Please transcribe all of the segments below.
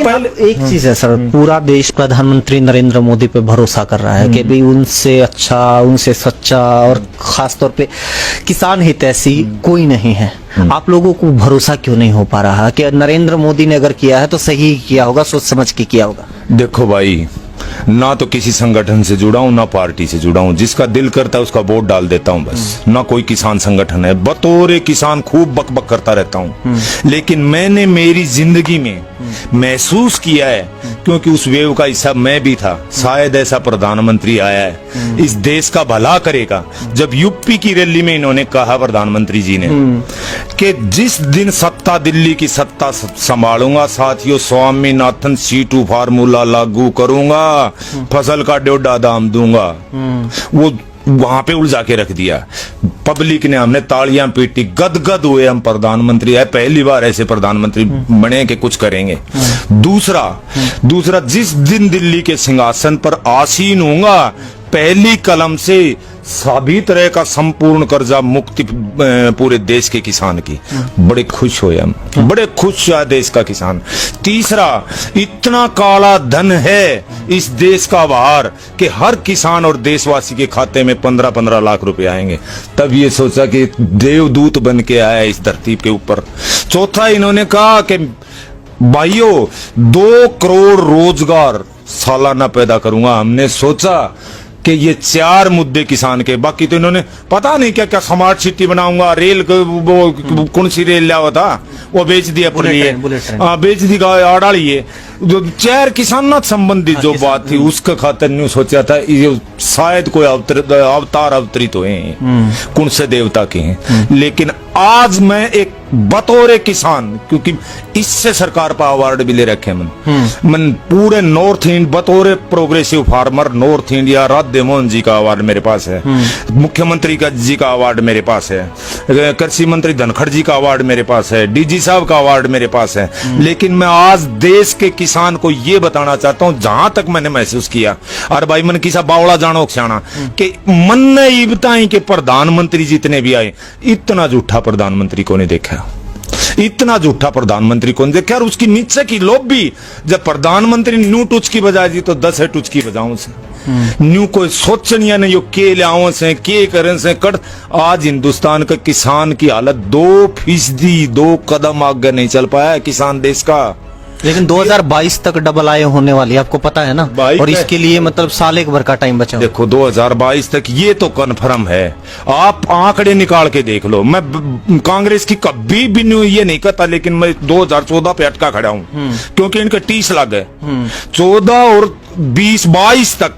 पहले एक चीज है सर, पूरा देश प्रधानमंत्री नरेंद्र मोदी पे भरोसा कर रहा है कि भाई उनसे अच्छा, उनसे सच्चा और खास तौर पे किसान हितैषी कोई नहीं है। आप लोगों को भरोसा क्यों नहीं हो पा रहा कि नरेंद्र मोदी ने अगर किया है तो सही किया होगा, सोच समझ के किया होगा? देखो भाई, ना तो किसी संगठन से जुड़ा हूं, ना पार्टी से जुड़ा हूं। जिसका दिल करता है उसका वोट डाल देता हूं बस। ना कोई किसान संगठन है, बतौर किसान खूब बकबक करता रहता हूं। लेकिन मैंने मेरी जिंदगी में महसूस किया है, क्योंकि उस वेव का हिस्सा मैं भी था, शायद ऐसा प्रधानमंत्री आया है इस देश का भला करेगा। जब यूपी की रैली में इन्होंने कहा, प्रधानमंत्री जी ने, कि जिस दिन सत्ता, दिल्ली की सत्ता संभालूंगा साथियों, स्वामीनाथन C2 फार्मूला लागू करूंगा, फसल का 1.5 दाम दूंगा, वो वहां पे उलझा के रख दिया। पब्लिक ने, हमने तालियां पीटी, गदगद हुए, हम प्रधानमंत्री है, पहली बार ऐसे प्रधानमंत्री बने कि कुछ करेंगे। दूसरा जिस दिन दिल्ली के सिंहासन पर आसीन होऊंगा, पहली कलम से सभी तरह का संपूर्ण कर्जा मुक्ति पूरे देश के किसान की। बड़े खुश हुए हम, बड़े खुश है देश का किसान। तीसरा, इतना काला धन है इस देश का बाहर कि हर किसान और देशवासी के खाते में 15-15 लाख रुपए आएंगे। तब ये सोचा कि देवदूत बन के आया इस धरती के ऊपर। चौथा, इन्होंने कहा कि भाइयों 2 करोड़ रोजगार सालाना पैदा करूंगा। हमने सोचा कि ये 4 मुद्दे किसान के, बाकी तो इन्होंने पता नहीं क्या क्या स्मार्ट सिटी बनाऊंगा, रेल वो कौन सी रेल लिया हुआ था वो बेच दिया, बेच दी आड़ाड़ी है। जो 4 किसान संबंधित जो बात थी उसका खातिर नहीं सोचा था, ये शायद कोई अवतार अवतरित हुए हैं, कौन से देवता के हैं। लेकिन आज मैं एक बतौर किसान, क्योंकि इससे सरकार पर अवार्ड भी ले रखे मन पूरे नॉर्थ इंडिया, बतौर progressive farmer north India, Radhe Mohan ji का अवार्ड मेरे पास है, मुख्यमंत्री का जी का अवार्ड मेरे पास है, कृषि मंत्री धनखड़ जी का अवार्ड मेरे पास है, डीजी साहब का अवार्ड मेरे पास है। लेकिन मैं आज देश के किसान को ये बताना चाहता हूं, जहां तक मैंने महसूस किया, और भाई मन किसा बावड़ा जानो क्षाना कि मन ने ये बताई कि प्रधानमंत्री जितने भी आए, इतना झूठा प्रधानमंत्री को नहीं देखा, इतना झूठा प्रधानमंत्री कौन देखा। और उसकी नीचे की लॉबी, जब प्रधानमंत्री न्यू टुच की बजा दी तो 10 है टुच की बजाओ से न्यू कोई सोचनिया नहीं, के लियाओ से के करें से कर। आज हिंदुस्तान का किसान की हालत 2%, 2 कदम आगे नहीं चल पाया है किसान देश का। लेकिन 2022 तक डबल आय होने वाली है, आपको पता है ना, और इसके लिए मतलब साल 1 भर का टाइम बचा। देखो 2022 तक ये तो कन्फर्म है, आप आंकड़े निकाल के देख लो। मैं कांग्रेस की कभी भी ये नहीं कहता, लेकिन मैं 2014 पे अटका खड़ा हूँ, क्योंकि इनके 30 लाख है। 14 और 20-22 तक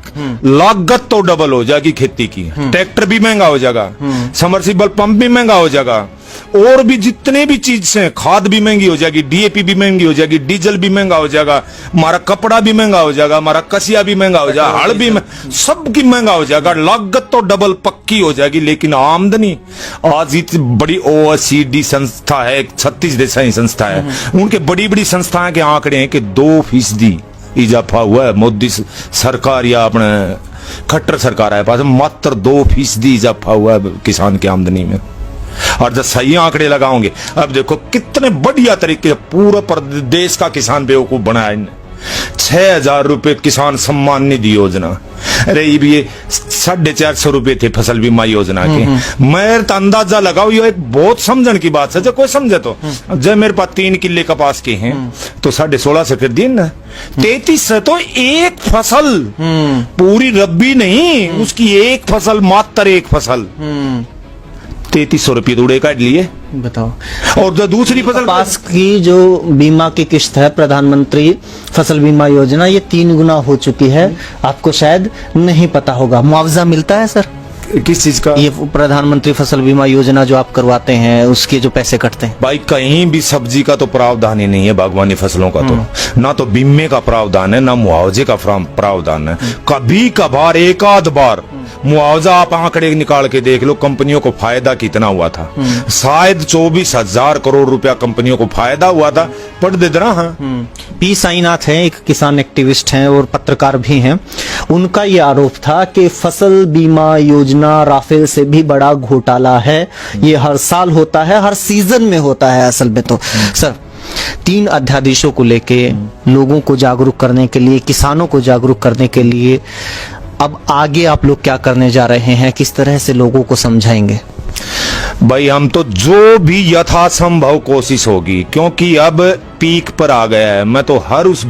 लागत तो डबल हो जाएगी खेती की, ट्रैक्टर भी महंगा हो जाएगा, समरसीबल पंप भी महंगा हो जाएगा, और भी जितने भी चीज से, खाद भी महंगी हो जाएगी, डीएपी भी महंगी हो जाएगी, डीजल भी महंगा हो जाएगा, हमारा कपड़ा भी महंगा हो जाएगा, हमारा कसिया भी महंगा हो जाएगा, हल भी सब की महंगा हो जाएगा, लागत तो डबल पक्की हो जाएगी। लेकिन आमदनी, आज इतनी बड़ी OECD संस्था है, 36 देशाई संस्था है, उनके बड़ी बड़ी संस्थाएं के आंकड़े हैं कि 2% इजाफा हुआ है मोदी सरकार या अपने खट्टर सरकार है पास, मात्र 2% इजाफा हुआ है किसान की आमदनी में। और जब सही आंकड़े लगाओगे, अब देखो कितने बढ़िया तरीके से पूरा देश का किसान बेवकूफ बनाया इन्हें। 6,000 रुपए किसान सम्मान निधि योजना, अरे ये 450 रुपए थे फसल बीमा योजना के। मैं तो अंदाजा लगाओ, ये एक बहुत समझन की बात है, जो कोई समझे तो। जब मेरे पास 3 किले कपास के हैं तो 16.5 से फिर दिन 33 से तो एक फसल, पूरी रब्बी नहीं, उसकी एक फसल, मात्र एक फसल 3300 रुपये दूड़े काट लिए, बताओ। और जो दूसरी फसल कपास की जो बीमा की किस्त है, प्रधानमंत्री फसल बीमा योजना, ये 3 गुना हो चुकी है। आपको शायद नहीं पता होगा, मुआवजा मिलता है सर किस चीज का? ये प्रधानमंत्री फसल बीमा योजना जो आप करवाते हैं, उसके जो पैसे कटते हैं। भाई कहीं भी सब्जी का तो प्रावधान ही नहीं है, बागवानी फसलों का तो ना तो बीमे का प्रावधान है, ना मुआवजे का प्रावधान है। कभी कभार एक आध बार मुआवजा, आप आंकड़े निकाल के देख लो, कंपनियों को फायदा कितना हुआ था, शायद 24,000 करोड़ रुपया कंपनियों को फायदा हुआ था। पढ़ दे रहा। पी साईनाथ हैं, एक किसान एक्टिविस्ट हैं और पत्रकार भी हैं। उनका ये आरोप था कि फसल बीमा योजना राफेल से भी बड़ा घोटाला है, ये हर साल होता है, हर सीजन में होता है असल में। तो सर 3 अध्यादेशों को लेके लोगों को जागरूक करने के लिए, किसानों को जागरूक करने के लिए अब आगे आप लोग क्या करने जा रहे हैं, किस तरह से लोगों को समझाएंगे? भाई हम तो जो भी यथासंभव कोशिश होगी, क्योंकि अब पीक पर आ गया है। मैं तो हर उस